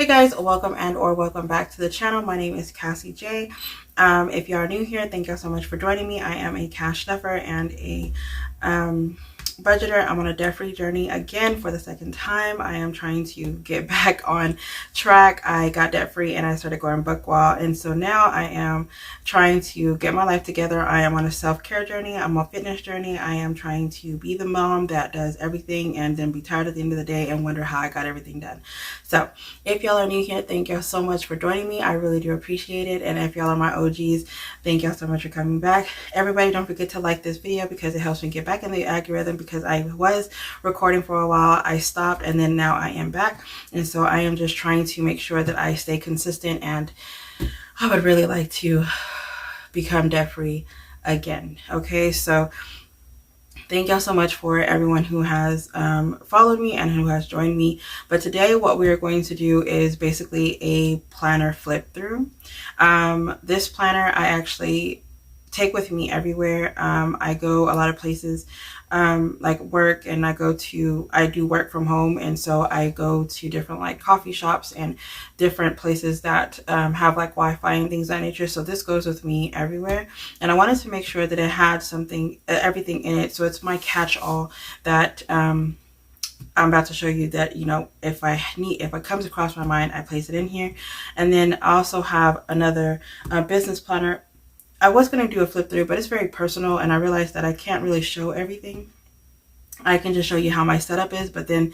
Hey guys, welcome and or welcome back to the channel. My name is CassieJ. If you are new here, thank you so much for joining me. I am a cash stuffer and a budgeter. I'm on a debt-free journey again for the second time. I am trying to get back on track. I got debt-free and I started going book wild, and so now I am trying to get my life together. I am on a self-care journey. I'm on a fitness journey. I am trying to be the mom that does everything and then be tired at the end of the day and wonder how I got everything done. So if y'all are new here, thank y'all so much for joining me. I really do appreciate it. And if y'all are my OGs, thank y'all so much for coming back. Everybody, don't forget to like this video because it helps me get back in the algorithm, because I was recording for a while. I stopped and then now I am back. And so I am just trying to make sure that I stay consistent, and I would really like to become debt-free again. Okay, so thank y'all so much for everyone who has followed me and who has joined me. But today what we are going to do is basically a planner flip through. This planner I actually take with me everywhere. I go a lot of places, like work, and I do work from home, and so I go to different like coffee shops and different places that have like Wi-Fi and things of that nature. So this goes with me everywhere, and I wanted to make sure that it had something, everything in it. So it's my catch-all that I'm about to show you, that, you know, if it comes across my mind, I place it in here. And then I also have another business planner. I was going to do a flip through, but it's very personal, and I realized that I can't really show everything. I can just show you how my setup is, but then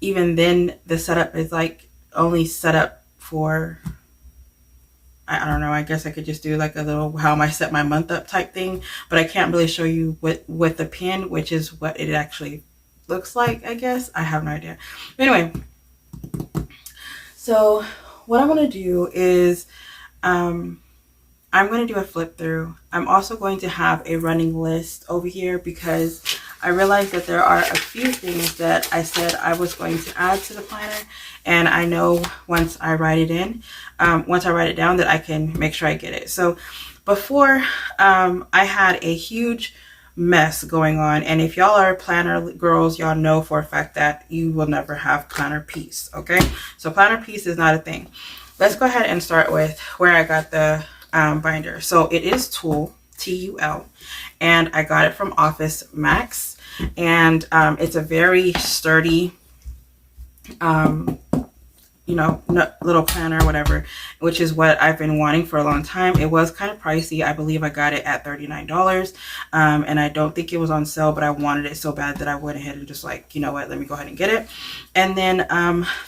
even then the setup is like only set up for, I don't know, I guess I could just do like a little how I set my month up type thing, but I can't really show you with the pin, which is what it actually looks like, I guess. I have no idea. Anyway, so what I'm going to do is I'm going to do a flip through. I'm also going to have a running list over here because I realized that there are a few things that I said I was going to add to the planner, and I know once I write it down, that I can make sure I get it. So before, I had a huge mess going on, and if y'all are planner girls, y'all know for a fact that you will never have planner peace. Okay, so planner peace is not a thing. Let's go ahead and start with where I got the binder. So it is Tulle, T-U-L, and I got it from Office Max, and it's a very sturdy you know, little planner or whatever, which is what I've been wanting for a long time. It was kind of pricey. I believe I got it at $39, and I don't think it was on sale, but I wanted it so bad that I went ahead and just like, you know what, let me go ahead and get it. And then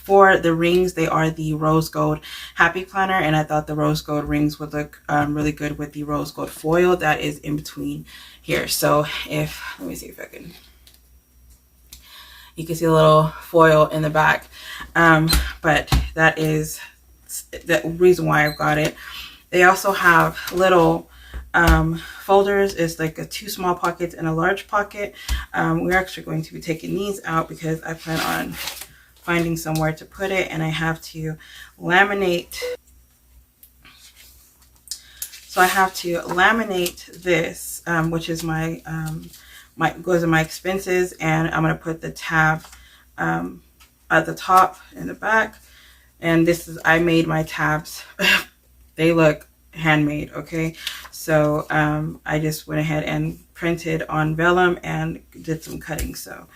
for the rings, they are the rose gold happy planner, and I thought the rose gold rings would look really good with the rose gold foil that is in between here. So let me see if I can, you can see a little foil in the back, but that is the reason why I've got it. They also have little folders. It's like two small pockets and a large pocket. We're actually going to be taking these out because I plan on finding somewhere to put it, and I have to laminate. So I have to laminate this, which is my goes in my expenses, and I'm going to put the tab at the top and the back. And this is, I made my tabs. They look handmade. Okay, so I just went ahead and printed on vellum and did some cutting. So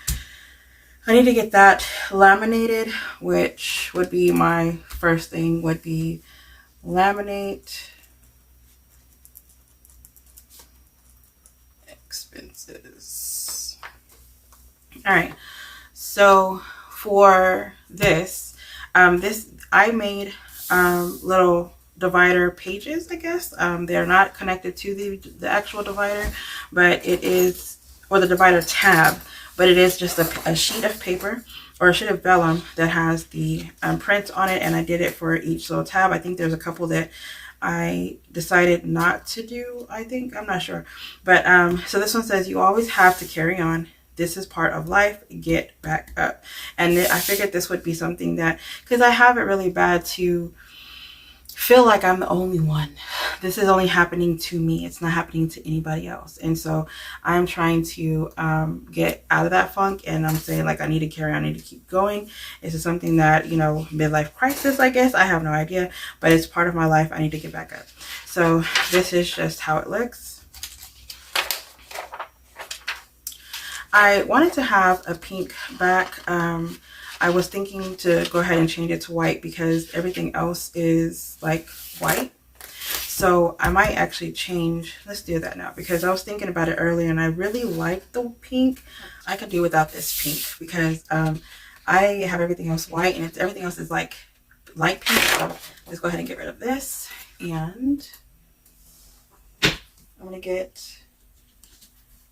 I need to get that laminated, which would be my first thing, would be laminate expenses. All right, so for this, I made little divider pages, I guess. They're not connected to the actual divider, but it is, or the divider tab, but it is just a sheet of paper or a sheet of vellum that has the print on it, and I did it for each little tab. I think there's a couple that I decided not to do, I think, I'm not sure. But so this one says, you always have to carry on. This is part of life. Get back up. And I figured this would be something that, because I have it really bad to feel like I'm the only one. This is only happening to me. It's not happening to anybody else. And so I'm trying to get out of that funk, and I'm saying like I need to carry on, I need to keep going. This is something that, you know, midlife crisis, I guess. I have no idea, but it's part of my life. I need to get back up. So this is just how it looks. I wanted to have a pink back. I was thinking to go ahead and change it to white because everything else is like white. So I might actually change. Let's do that now because I was thinking about it earlier and I really like the pink. I could do without this pink because I have everything else white and everything else is like light pink. So let's go ahead and get rid of this. And I'm going to get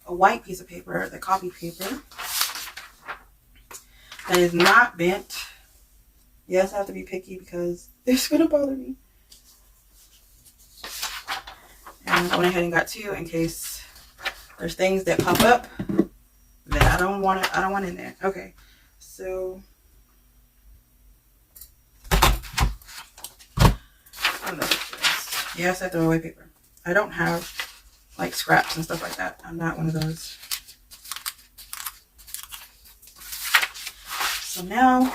a white piece of paper, the copy paper. That is not bent. Yes, I have to be picky because it's going to bother me. And I went ahead and got two in case there's things that pop up that I don't want in there. Okay, so yes, I throw away paper. I don't have like scraps and stuff like that. I'm not one of those. So now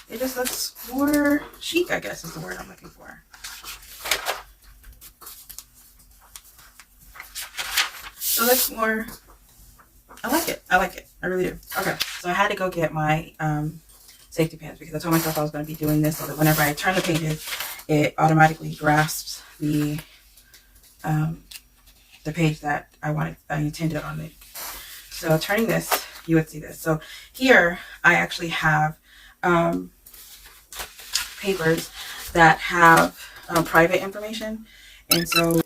it just looks more chic, I guess is the word I'm looking for. So it looks more, I like it. I like it. I really do. Okay. So I had to go get my safety pins because I told myself I was going to be doing this so that whenever I turn the pages, it automatically grasps the page that I intended on it. So turning this, you would see this. So here I actually have papers that have private information. And so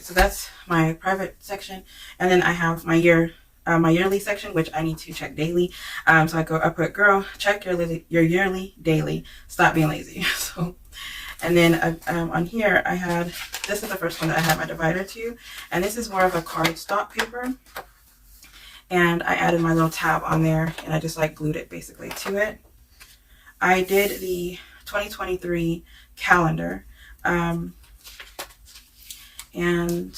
so that's my private section, and then I have my yearly section, which I need to check daily. So I put, girl, check your yearly daily. Stop being lazy. So, and then on here I had, this is the first one that I had my divider to, and this is more of a cardstock paper. And I added my little tab on there, and I just like glued it basically to it. I did the 2023 calendar. And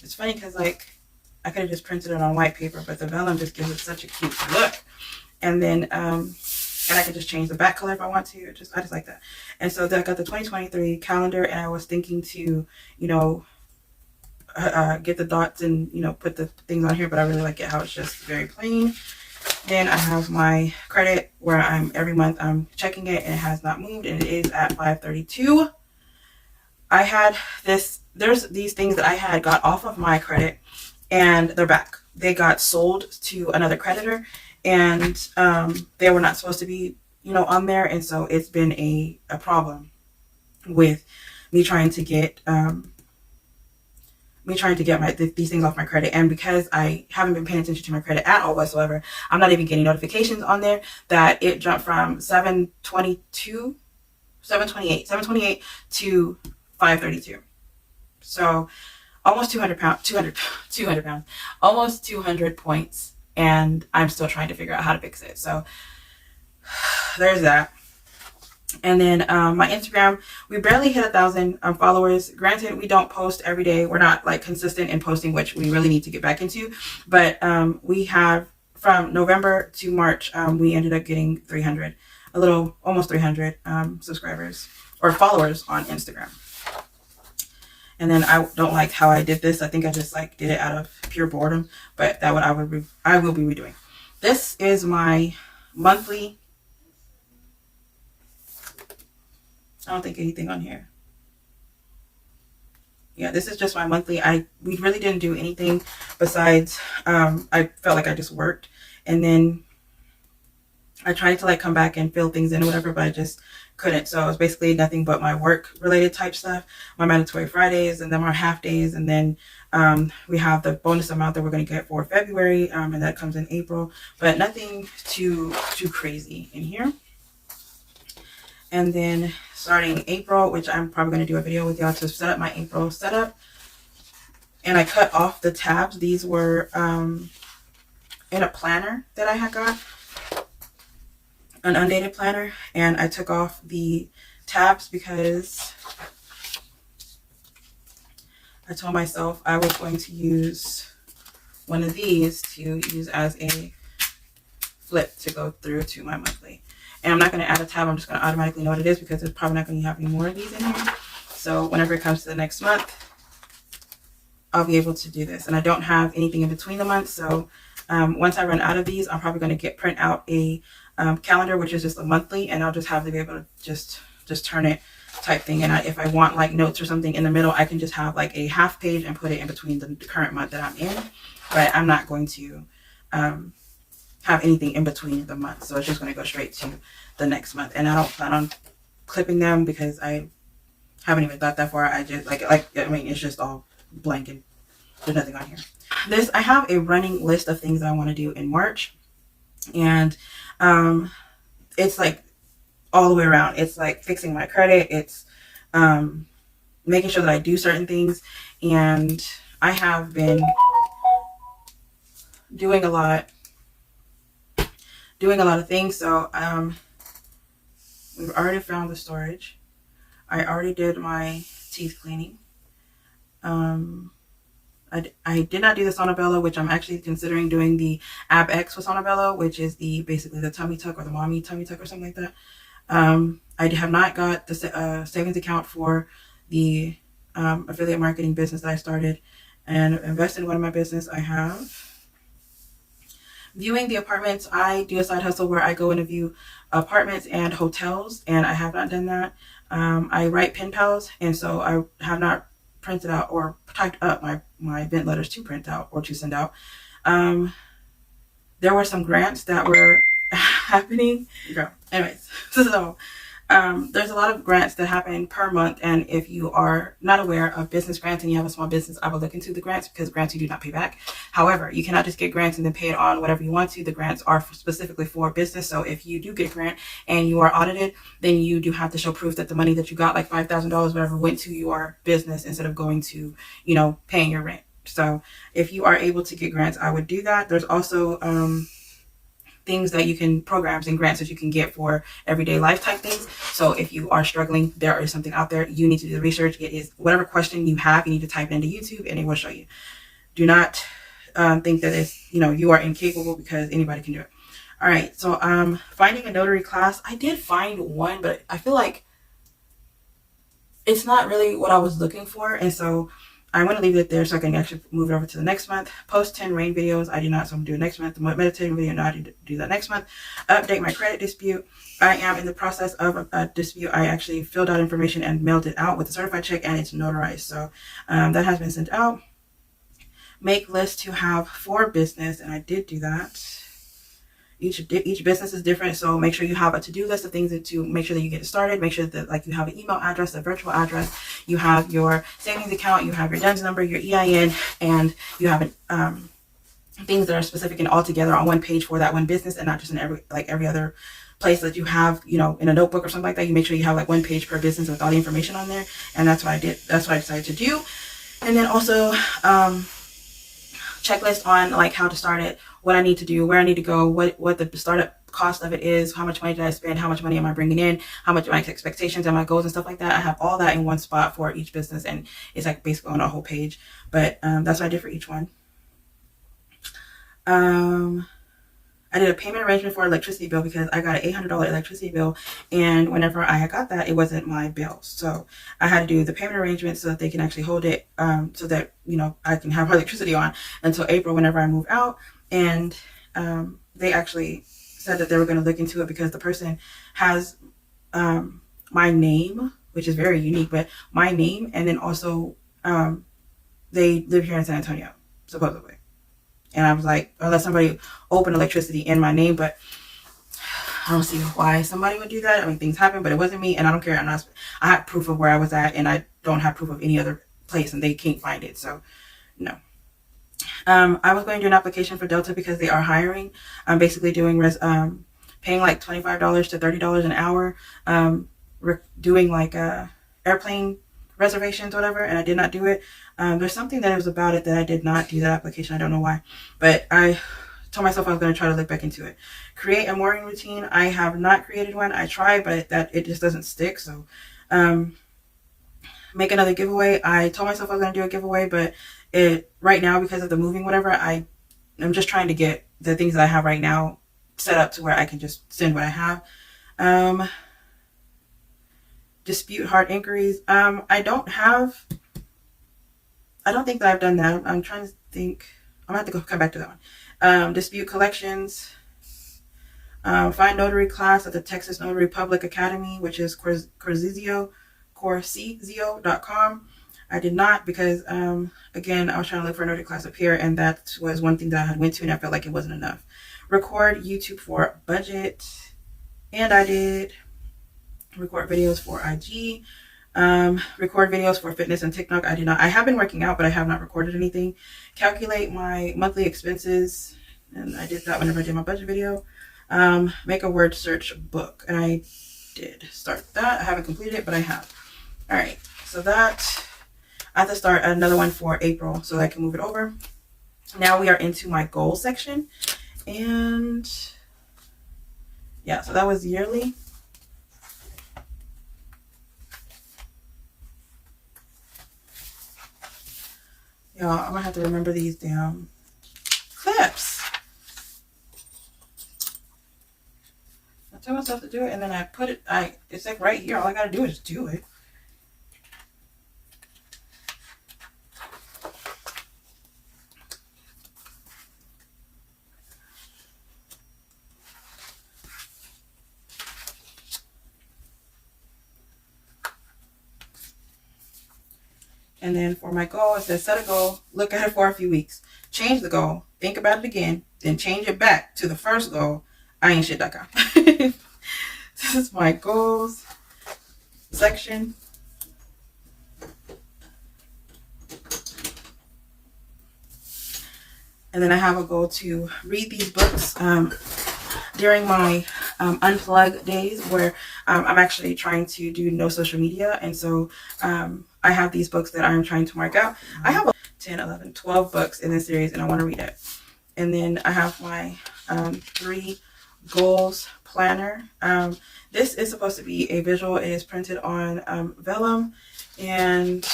it's funny because like I could have just printed it on white paper, but the vellum just gives it such a cute look. And then and I could just change the back color if I want to. I just like that. And so I got the 2023 calendar, and I was thinking to, you know, get the dots and, you know, put the things on here, but I really like it how it's just very plain. Then I have my credit where every month I'm checking it, and it has not moved, and it is at 532. I had there's these things that I had got off of my credit, and they're back. They got sold to another creditor, and they were not supposed to be, you know, on there. And so it's been a problem with me trying to get these things off my credit. And because I haven't been paying attention to my credit at all whatsoever, I'm not even getting notifications on there that it jumped from 728 to 532. So almost 200 pounds, almost 200 points. And I'm still trying to figure out how to fix it. So there's that. And then my Instagram, we barely hit 1,000 followers. Granted, we don't post every day. We're not like consistent in posting, which we really need to get back into. But we have, from November to March, we ended up getting 300, almost 300 subscribers or followers on Instagram. And then I don't like how I did this. I think I just like did it out of pure boredom, but I will be redoing. This is my monthly. I don't think anything on here. Yeah, this is just my monthly. We really didn't do anything besides, I felt like I just worked. And then I tried to like come back and fill things in or whatever, but I just couldn't. So it was basically nothing but my work related type stuff, my mandatory Fridays, and then our half days. And then we have the bonus amount that we're going to get for February, and that comes in April, but nothing too crazy in here. And then starting April, which I'm probably going to do a video with y'all to set up my April setup. And I cut off the tabs. These were in a planner that I had got, an undated planner. And I took off the tabs because I told myself I was going to use one of these to use as a flip to go through to my monthly. And I'm not going to add a tab. I'm just going to automatically know what it is because it's probably not going to have any more of these in here. So whenever it comes to the next month, I'll be able to do this. And I don't have anything in between the months. So once I run out of these, I'm probably going to print out a calendar, which is just a monthly. And I'll just have to be able to just turn it type thing. And if I want like notes or something in the middle, I can just have like a half page and put it in between the current month that I'm in. But I'm not going to have anything in between the months. So it's just going to go straight to the next month. And I don't plan on clipping them because I haven't even thought that far. I just I mean, it's just all blank and there's nothing on here. I have a running list of things that I want to do in March. And it's like all the way around. It's like fixing my credit. It's making sure that I do certain things. And I have been doing a lot of things. So we've already found the storage. I already did my teeth cleaning. I did not do the Sonobello, which I'm actually considering doing the Ab X with Sonobello, which is basically the tummy tuck or the mommy tummy tuck or something like that. I have not got the savings account for the affiliate marketing business that I started and invested in one of my business. I have viewing the apartments. I do a side hustle where I go and view apartments and hotels, and I have not done that. I write pen pals, and so I have not printed out or typed up my event letters to print out or to send out. There were some grants that were happening. Anyways, so there's a lot of grants that happen per month, and if you are not aware of business grants and you have a small business, I will look into the grants because grants you do not pay back. However, you cannot just get grants and then pay it on whatever you want to. The grants are specifically for business. So if you do get a grant and you are audited, then you do have to show proof that the money that you got, like $5,000, whatever, went to your business instead of going to, paying your rent. So if you are able to get grants, I would do that. There's also things that you can, programs and grants that you can get for everyday life type things. So if you are struggling, there is something out there. You need to do the research. It is whatever question you have, you need to type it into YouTube and it will show you. Do not think that it's, you are incapable, because anybody can do it. All right. So finding a notary class. I did find one, but I feel like it's not really what I was looking for. And so I'm going to leave it there so I can actually move it over to the next month. Post 10 rain videos. I do not, so I'm going to do it next month. The meditating video, no, I do that next month. Update my credit dispute. I am in the process of a dispute. I actually filled out information and mailed it out with a certified check, and it's notarized. So that has been sent out. Make list to have for business, and I did do that. Each business is different, so make sure you have a to-do list of things to make sure that you get it started. Make sure that you have an email address, a virtual address, you have your savings account, you have your DUNS number, your EIN, and you have things that are specific and all together on one page for that one business, and not just in every other place that you have, in a notebook or something like that. You make sure you have one page per business with all the information on there, and that's what I did. That's what I decided to do. And then also checklist on how to start it, what I need to do, where I need to go, what the startup cost of it is, how much money did I spend, how much money am I bringing in, how much my expectations and my goals and stuff like that. I have all that in one spot for each business, and it's basically on a whole page. But that's what I did for each one. I did a payment arrangement for electricity bill because I got an $800 electricity bill, and whenever I got that, it wasn't my bill. So I had to do the payment arrangement so that they can actually hold it, so that I can have electricity on until April whenever I move out. And they actually said that they were going to look into it because the person has my name, which is very unique, but my name, and then also they live here in San Antonio, supposedly. And I was like, unless somebody opened electricity in my name, but I don't see why somebody would do that. I mean, things happen, but it wasn't me, and I don't care. I had proof of where I was at, and I don't have proof of any other place, and they can't find it. So, no. I was going to do an application for Delta because they are hiring. I'm basically doing paying like $25 to $30 an hour. doing like airplane reservations, whatever, and I did not do it. There's something that was about it that I did not do that application. I don't know why, but I told myself I was going to try to look back into it. Create a morning routine. I have not created one. I tried, but it just doesn't stick. So make another giveaway. I told myself I was going to do a giveaway, but right now, because of the moving, whatever, I'm just trying to get the things that I have right now set up to where I can just send what I have. Dispute hard inquiries. I don't think that I've done that. I'm trying to think. I'm gonna have to come back to that one. Dispute collections. Find notary class at the Texas Notary Public Academy, which is Corsizio.com. I did not because, again, I was trying to look for a notary class up here, and that was one thing that I had went to, and I felt like it wasn't enough. Record YouTube for budget, and I did. Record videos for IG. Record videos for fitness and TikTok. I did not. I have been working out, but I have not recorded anything. Calculate my monthly expenses, and I did that whenever I did my budget video. Make a word search book, and I did start that. I haven't completed it, but I have. All right, so that I have to start another one for April so that I can move it over. Now we are into my goal section, and yeah, so that was yearly. Y'all, I'm gonna have to remember these damn clips. I tell myself to do it, and then I put it. It's like right here. All I gotta do is do it. And then for my goal, it says set a goal, look at it for a few weeks, change the goal, think about it again, then change it back to the first goal, IAin'tShit.com. This is my goals section. And then I have a goal to read these books during my unplug days where I'm actually trying to do no social media. And so I have these books that I'm trying to mark out. I have 10, 11, 12 books in this series and I want to read it. And then I have my 3 goals planner. This is supposed to be a visual. It is printed on vellum, and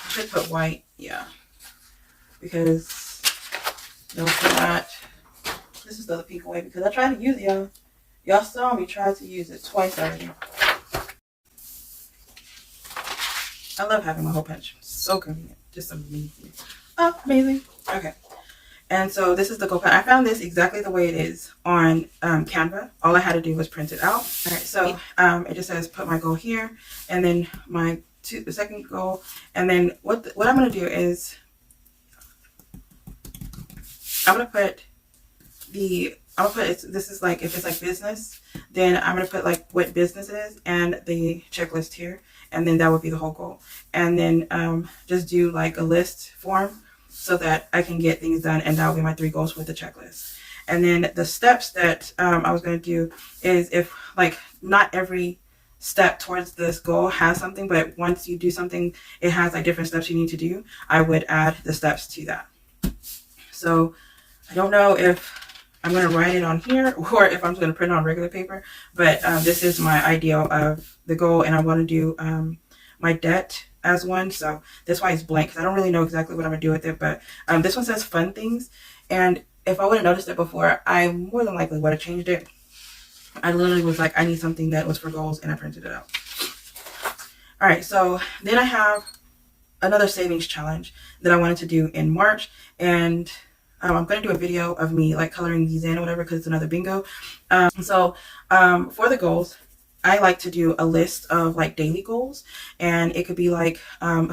I should put white, yeah, because they'll not. This is the other pink way because I tried to use it, y'all. Y'all saw me try to use it twice already. I love having my hole punch. So convenient. Just amazing. Oh, amazing. Okay. And so this is the goal plan. I found this exactly the way it is on Canva. All I had to do was print it out. All right. So it just says put my goal here, and then the second goal, and then what I'm going to do is I'm going to put this is like, if it's like business, then I'm going to put like what business it is and the checklist here. And then that would be the whole goal. And then just do like a list form so that I can get things done. And that will be my 3 goals with the checklist. And then the steps that I was going to do is, if like not every step towards this goal has something, but once you do something, it has like different steps you need to do. I would add the steps to that. So I don't know if I'm going to write it on here or if I'm just going to print it on regular paper, but this is my idea of the goal, and I want to do my debt as one. So that's why it's blank, because I don't really know exactly what I'm going to do with it, but this one says fun things, and if I would have noticed it before, I more than likely would have changed it. I literally was like, I need something that was for goals, and I printed it out. All right, so then I have another savings challenge that I wanted to do in March, and I'm going to do a video of me like coloring these in or whatever, because it's another bingo. So for the goals, I like to do a list of like daily goals, and it could be like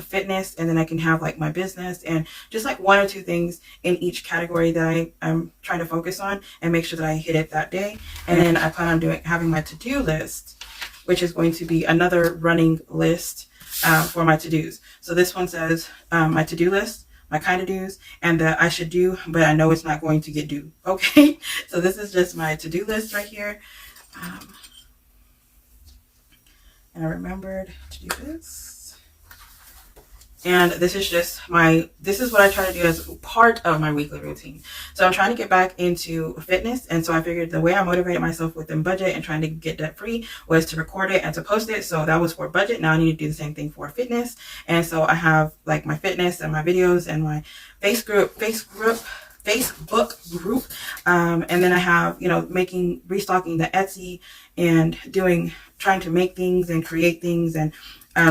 fitness, and then I can have like my business, and just like 1 or 2 things in each category that I'm trying to focus on and make sure that I hit it that day. And then I plan on having my to-do list, which is going to be another running list for my to-dos. So this one says my to-do list, my kind of do's, and the I should do, but I know it's not going to get due. Okay, so this is just my to-do list right here. And I remembered to do this. And this is just this is what I try to do as part of my weekly routine. So I'm trying to get back into fitness. And so I figured the way I motivated myself within budget and trying to get debt free was to record it and to post it. So that was for budget. Now I need to do the same thing for fitness. And so I have like my fitness and my videos and my Facebook group. And then I have, restocking the Etsy and trying to make things and create things, and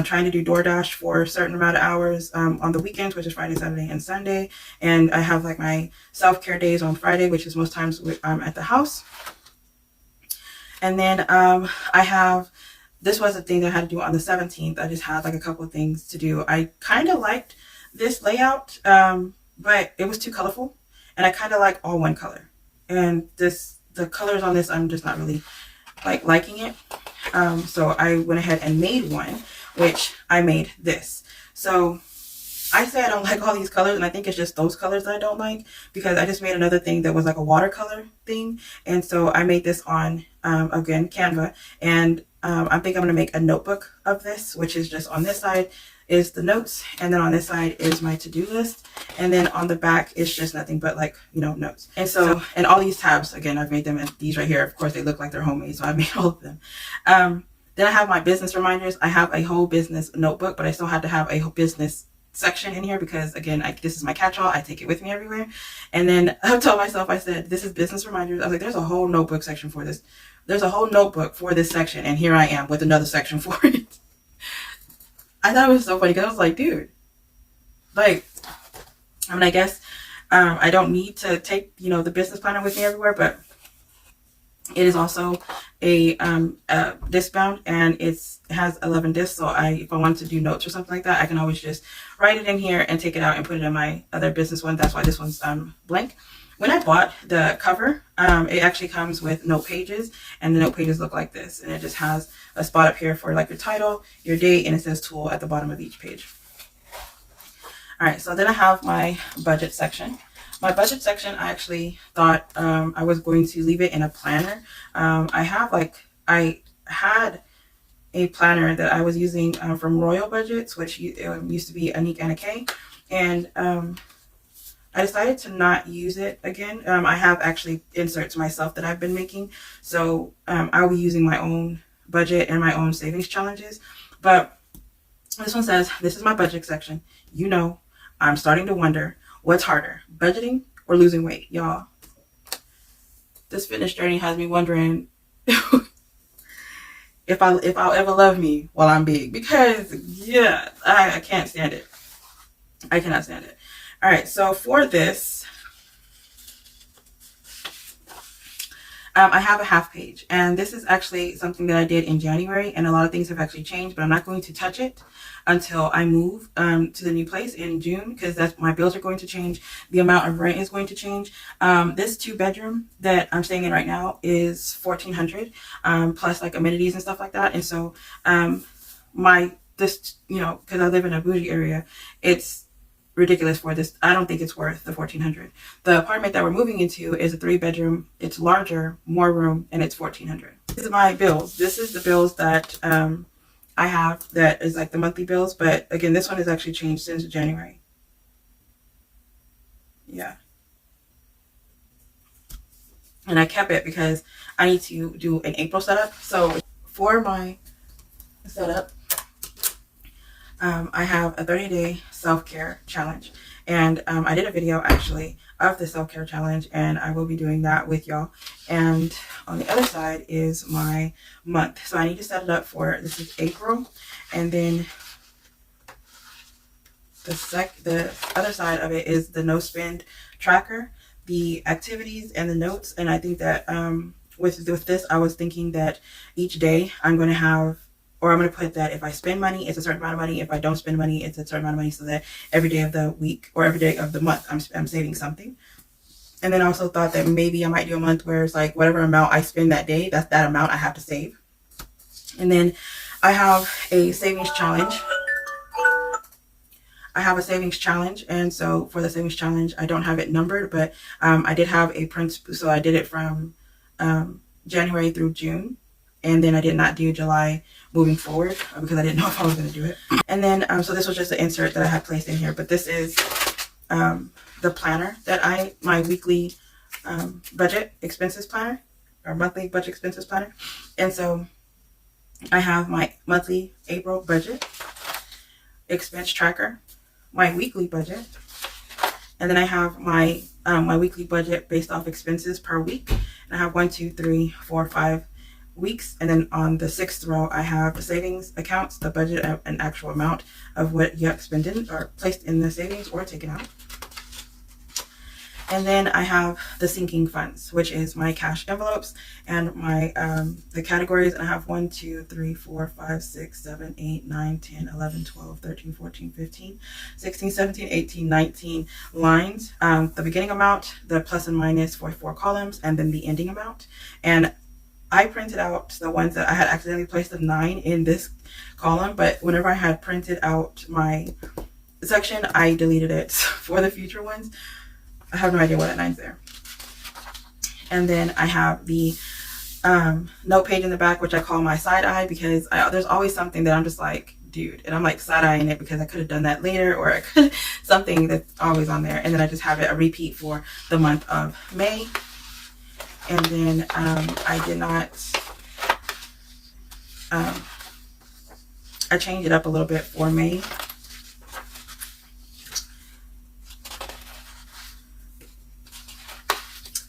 trying to do DoorDash for a certain amount of hours on the weekends, which is Friday, Saturday, and Sunday. And I have like my self-care days on Friday, which is most times I'm at the house. And then this was a thing that I had to do on the 17th. I just had like a couple of things to do. I kind of liked this layout, but it was too colorful. And I kind of like all one color. And the colors on this, I'm just not really liking it. So I went ahead and made one, which I made this. So I say I don't like all these colors, and I think it's just those colors that I don't like, because I just made another thing that was like a watercolor thing. And so I made this on, again, Canva. And I think I'm going to make a notebook of this, which is just on this side is the notes, and then on this side is my to-do list, and then on the back is just nothing but notes. And so and all these tabs, again, I've made them, and these right here, of course, they look like they're homemade, so I made all of them. Then I have my business reminders. I have a whole business notebook, but I still had to have a whole business section in here because, again, this is my catch-all. I take it with me everywhere. And then I told myself, I said, this is business reminders. I was like, there's a whole notebook section for this. There's a whole notebook for this section, and here I am with another section for it. I thought it was so funny because I was like, dude, I guess I don't need to take, the business planner with me everywhere, but it is also a disc bound, and it has 11 discs. So if I wanted to do notes or something like that, I can always just write it in here and take it out and put it in my other business one. That's why this one's blank. When I bought the cover, it actually comes with note pages, and the note pages look like this. And it just has a spot up here for your title, your date, and it says tool at the bottom of each page. All right, so then I have my budget section. My budget section, I actually thought I was going to leave it in a planner. I had a planner that I was using from Royal Budgets, which used to be Anique and a K. And I decided to not use it again. I have actually inserts myself that I've been making. So I'll be using my own budget and my own savings challenges. But this one says, this is my budget section. I'm starting to wonder, what's harder, budgeting or losing weight? Y'all, this fitness journey has me wondering if I'll ever love me while I'm big. Because, yeah, I can't stand it. I cannot stand it. All right, so for this, I have a half page, and this is actually something that I did in January, and a lot of things have actually changed, but I'm not going to touch it until I move to the new place in June, because my bills are going to change. The amount of rent is going to change. This 2-bedroom that I'm staying in right now is $1,400 plus amenities and stuff like that. And so because I live in a bougie area, it's ridiculous for this. I don't think it's worth the $1,400. The apartment that we're moving into is a 3-bedroom. It's larger, more room, and it's $1,400. This is my bills. This is the bills that I have that is the monthly bills. But again, this one has actually changed since January. Yeah. And I kept it because I need to do an April setup. So for my setup, I have a 30-day self-care challenge, and I did a video actually of the self-care challenge, and I will be doing that with y'all. And on the other side is my month, so I need to set it up for, this is April, and then the other side of it is the no spend tracker, the activities and the notes. And I think that with this, I was thinking that each day I'm going to have, or I'm going to put that if I spend money, it's a certain amount of money. If I don't spend money, it's a certain amount of money, so that every day of the week or every day of the month, I'm saving something. And then I also thought that maybe I might do a month where it's whatever amount I spend that day, that's that amount I have to save. And then I have a savings challenge. I have a savings challenge, and so for the savings challenge, I don't have it numbered, but I did have a print, so I did it from January through June, and then I did not do July moving forward because I didn't know if I was going to do it. And then so this was just an insert that I had placed in here, but this is the planner that my weekly budget expenses planner, or monthly budget expenses planner. And so I have my monthly April budget, expense tracker, my weekly budget, and then I have my my weekly budget based off expenses per week. And I have 1, 2, 3, 4, 5 weeks, and then on the 6th row I have the savings accounts, the budget and actual amount of what you have expended or placed in the savings or taken out. And then I have the sinking funds, which is my cash envelopes and my the categories. And I have 1, 2, 3, 4, 5, 6, 7, 8, 9, 10, 11, 12, 13, 14, 15, 16, 17, 18, 19 lines. The beginning amount, the plus and minus for 4 columns, and then the ending amount. And I printed out the ones that I had accidentally placed a 9 in this column, but whenever I had printed out my section, I deleted it for the future ones. I have no idea why that 9's there. And then I have the note page in the back, which I call my side eye, because there's always something that I'm just like, dude, and I'm like side eyeing it because I could have done that later, or I could something that's always on there. And then I just have it a repeat for the month of May. And then I did not, I changed it up a little bit for May.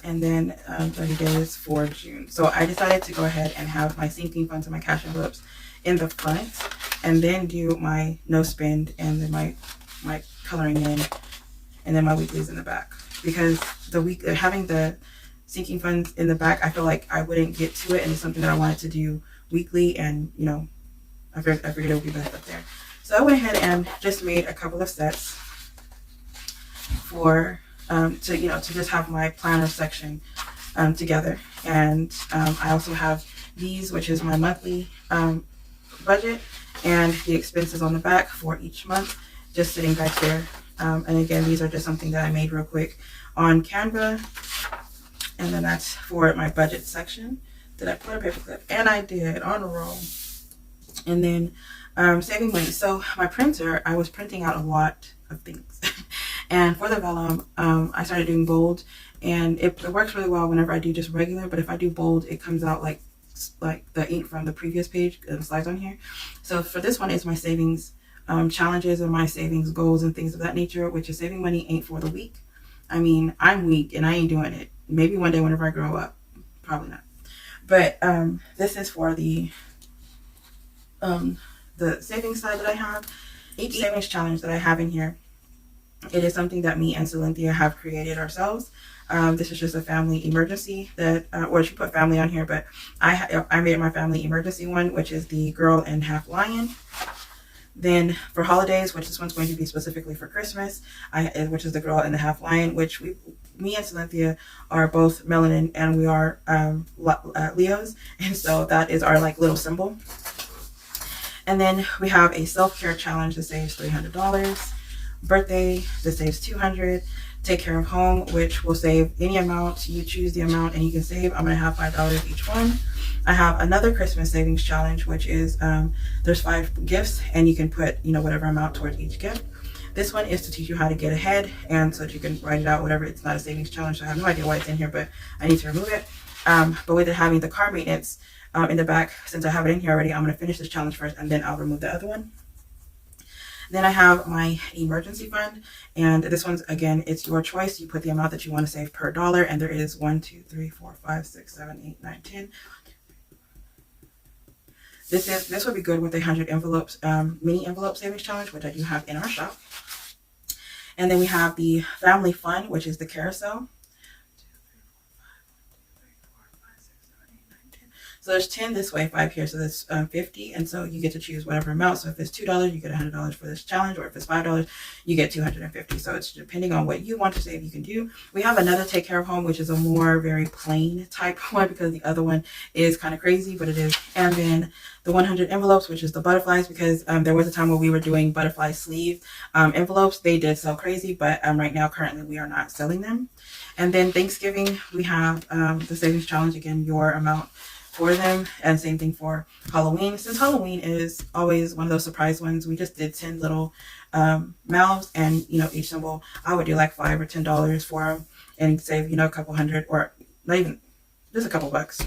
And then 30 days for June. So I decided to go ahead and have my sinking funds and my cash envelopes in the front, and then do my no spend and then my coloring in, and then my weeklies in the back. Because having the sinking funds in the back, I feel like I wouldn't get to it, and it's something that I wanted to do weekly, and you know, I figured it would be best up there. So I went ahead and just made a couple of sets for to just have my planner section together. And I also have these, which is my monthly budget, and the expenses on the back for each month, just sitting back there. And again, these are just something that I made real quick on Canva. And then that's for my budget section. Did I put a paper clip? And I did, on a roll. And then saving money. So my printer, I was printing out a lot of things. And for the vellum, I started doing bold, and it works really well whenever I do just regular, but if I do bold, it comes out like the ink from the previous page slides on here. So for this one, it's my savings challenges and my savings goals and things of that nature, which is saving money ain't for the weak. I mean, I'm weak and I ain't doing it. Maybe one day whenever I grow up, probably not. But this is for the savings side that I have. Each savings challenge that I have in here, it is something that me and Cynthia have created ourselves. This is just a family emergency that, or she put family on here, but I made my family emergency one, which is the girl and half lion. Then for holidays, which this one's going to be specifically for Christmas, which is the girl and the half lion, which me and Cynthia are both melanin, and we are Leos, and so that is our like little symbol. And then we have a self-care challenge that saves $300. Birthday that saves $200. Take care of home, which will save any amount. You choose the amount and you can save. I'm gonna have $5 each one. I have another Christmas savings challenge, which is there's 5 gifts and you can put whatever amount towards each gift. This one is to teach you how to get ahead, and so that you can write it out, whatever. It's not a savings challenge, so I have no idea why it's in here, but I need to remove it. But with it having the car maintenance in the back, since I have it in here already, I'm gonna finish this challenge first and then I'll remove the other one. Then I have my emergency fund, and this one's, again, it's your choice. You put the amount that you want to save per dollar, and there is 1, 2, 3, 4, 5, 6, 7, 8, 9, 10. This would be good with a 100 envelopes mini envelope savings challenge, which I do have in our shop. And then we have the family fund, which is the carousel. So there's 10 this way, 5 here. So that's 50. And so you get to choose whatever amount. So if it's $2, you get $100 for this challenge. Or if it's $5, you get $250. So it's depending on what you want to save, you can do. We have another Take Care of Home, which is a more very plain type one because the other one is kind of crazy, but it is. And then the 100 envelopes, which is the butterflies, because there was a time where we were doing butterfly sleeve envelopes. They did sell crazy, but right now, currently, we are not selling them. And then Thanksgiving, we have the savings challenge, again, your amount for them, and same thing for Halloween. Since Halloween is always one of those surprise ones, we just did 10 little mouths, and each symbol I would do like $5 or $10 for them and save a couple hundred, or not even, just a couple bucks,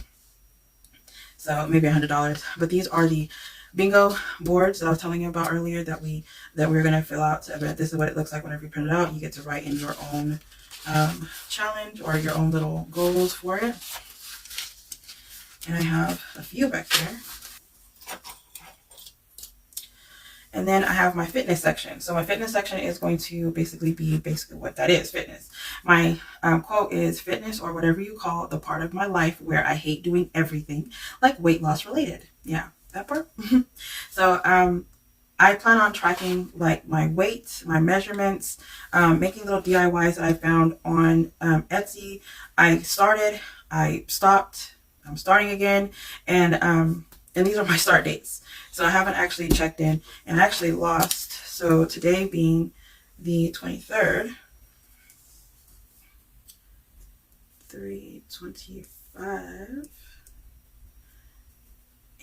so maybe $100. But these are the bingo boards that I was telling you about earlier that we're going to fill out. So this is what it looks like whenever you print it out. You get to write in your own challenge or your own little goals for it. And I have a few back there. And then I have my fitness section. So my fitness section is going to basically be what that is, fitness. My quote is, fitness, or whatever you call it, the part of my life where I hate doing everything, like weight loss related. Yeah, that part. So I plan on tracking like my weight, my measurements, making little DIYs that I found on Etsy. I started, I stopped, I'm starting again, and these are my start dates. So I haven't actually checked in, and I actually lost. So today being the 23rd, 325,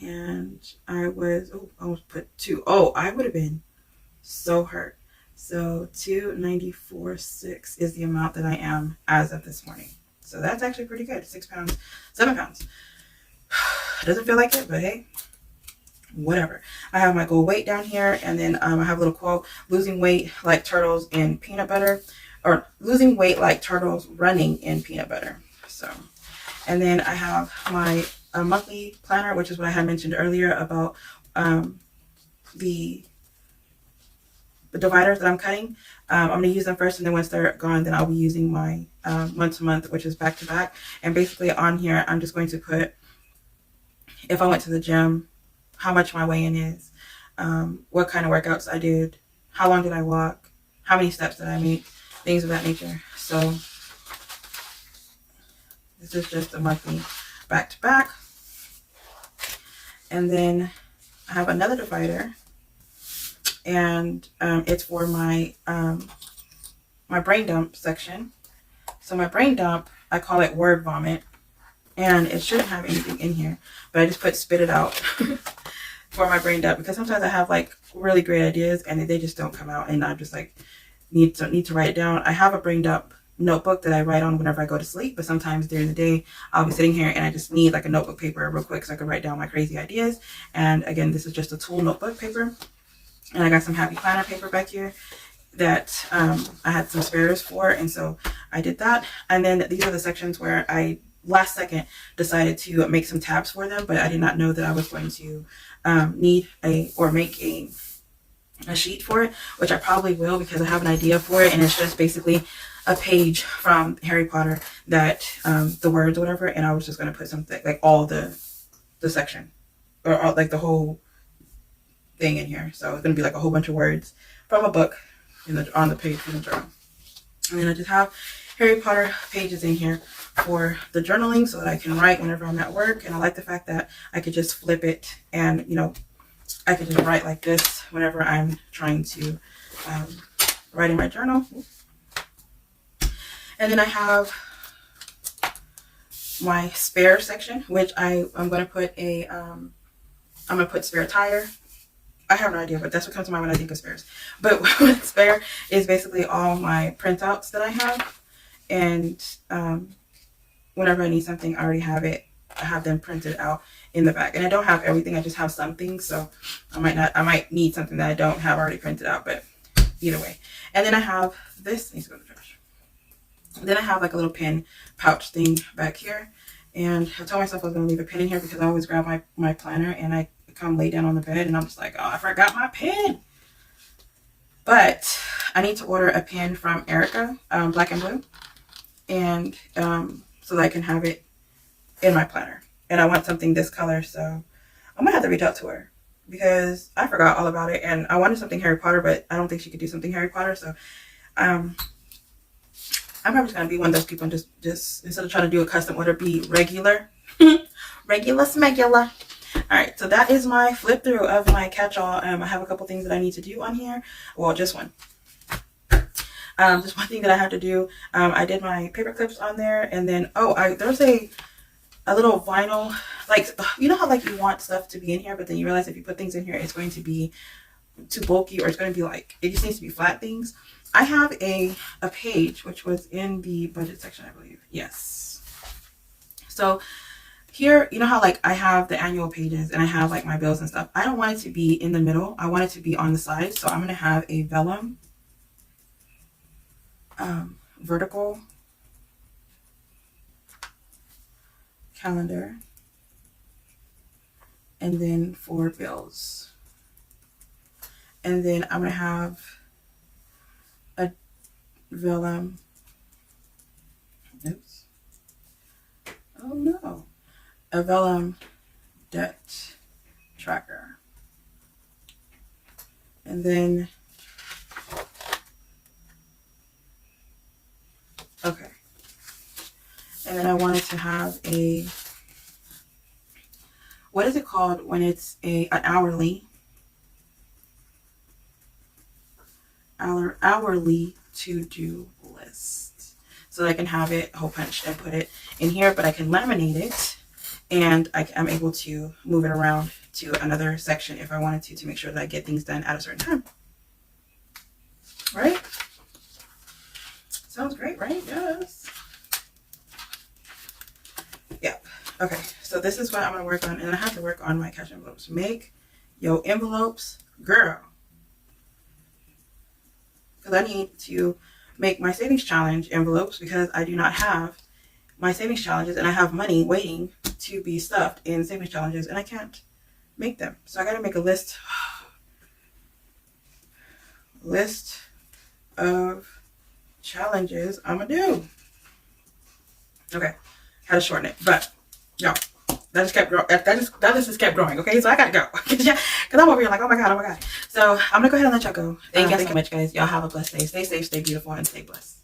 and I was, I almost put 2. I would have been so hurt. So 294.6 is the amount that I am as of this morning. So that's actually pretty good. 6 pounds, 7 pounds. Doesn't feel like it, but hey, whatever. I have my goal weight down here, and then I have a little quote: losing weight like turtles in peanut butter, or losing weight like turtles running in peanut butter. So, and then I have my monthly planner, which is what I had mentioned earlier about the dividers that I'm cutting. I'm going to use them first, and then once they're gone, then I'll be using my month to month, which is back to back. And basically on here, I'm just going to put, if I went to the gym, how much my weigh-in is, what kind of workouts I did, how long did I walk, how many steps did I make, things of that nature. So this is just a monthly back to back. And then I have another divider, and it's for my my brain dump section. So my brain dump, I call it word vomit, and it shouldn't have anything in here, but I just put spit it out for my brain dump, because sometimes I have like really great ideas and they just don't come out, and I'm just like need to write it down. I have a brain dump notebook that I write on whenever I go to sleep, but sometimes during the day I'll be sitting here and I just need like a notebook paper real quick so I can write down my crazy ideas. And again, this is just a tool notebook paper, and I got some happy planner paper back here that I had some spares for, and so I did that. And then these are the sections where I last second decided to make some tabs for them, but I did not know that I was going to make a sheet for it, which I probably will, because I have an idea for it, and it's just basically a page from Harry Potter that the words or whatever, and I was just going to put something like all the section, or like the whole thing in here. So it's going to be like a whole bunch of words from a book on the page for the journal. And then I just have Harry Potter pages in here for the journaling so that I can write whenever I'm at work. And I like the fact that I could just flip it, and I could just write like this whenever I'm trying to write in my journal. And then I have my spare section, which I'm going to put I'm going to put spare tire. I have no idea, but that's what comes to mind when I think of spares. But what spare is basically all my printouts that I have. And whenever I need something, I already have it. I have them printed out in the back. And I don't have everything. I just have some things. So I might need something that I don't have already printed out. But either way. And then I have this. Needs to go to the trash. Then I have like a little pen pouch thing back here. And I told myself I was going to leave a pen in here because I always grab my planner and I come lay down on the bed and I'm just like, oh, I forgot my pen. But I need to order a pen from Erica, black and blue, and so that I can have it in my planner. and I want something this color, so I'm gonna have to reach out to her because I forgot all about it, and I wanted something Harry Potter, but I don't think she could do something Harry Potter. So I'm probably just gonna be one of those people and just instead of trying to do a custom order, be regular. Regular smegular. All right, so that is my flip through of my catch-all. I have a couple things that I need to do on here. Well, just one. Just one thing that I have to do. I did my paper clips on there, and then there's a little vinyl, like, you know how like you want stuff to be in here, but then you realize if you put things in here, it's going to be too bulky, or it's going to be like, it just needs to be flat things. I have a page which was in the budget section, I believe. Yes. So here, you know how like I have the annual pages and I have like my bills and stuff. I don't want it to be in the middle. I want it to be on the side. So I'm going to have a vellum vertical calendar, and then 4 bills. And then I'm going to have a vellum. Oops. Oh no. A vellum debt tracker. And then, okay. And then I wanted to have what is it called when it's an hourly to-do list, so that I can have it hole punched and put it in here, but I can laminate it, and I'm able to move it around to another section if I wanted to make sure that I get things done at a certain time. Right? Sounds great, right? Yes. Yep. Okay, so this is what I'm going to work on, and I have to work on my cash envelopes. Make your envelopes, girl. Because I need to make my savings challenge envelopes, because I do not have my savings challenges, and I have money waiting to be stuffed in savings challenges, and I can't make them. So I got to make a list of challenges I'm going to do. Okay, had to shorten it, but y'all, that just kept growing. That just kept growing. Okay, so I gotta go because I'm over here like, oh my god. So I'm gonna go ahead and let y'all go. Thank you so much, guys. Y'all have a blessed day. Stay safe, stay beautiful, and stay blessed.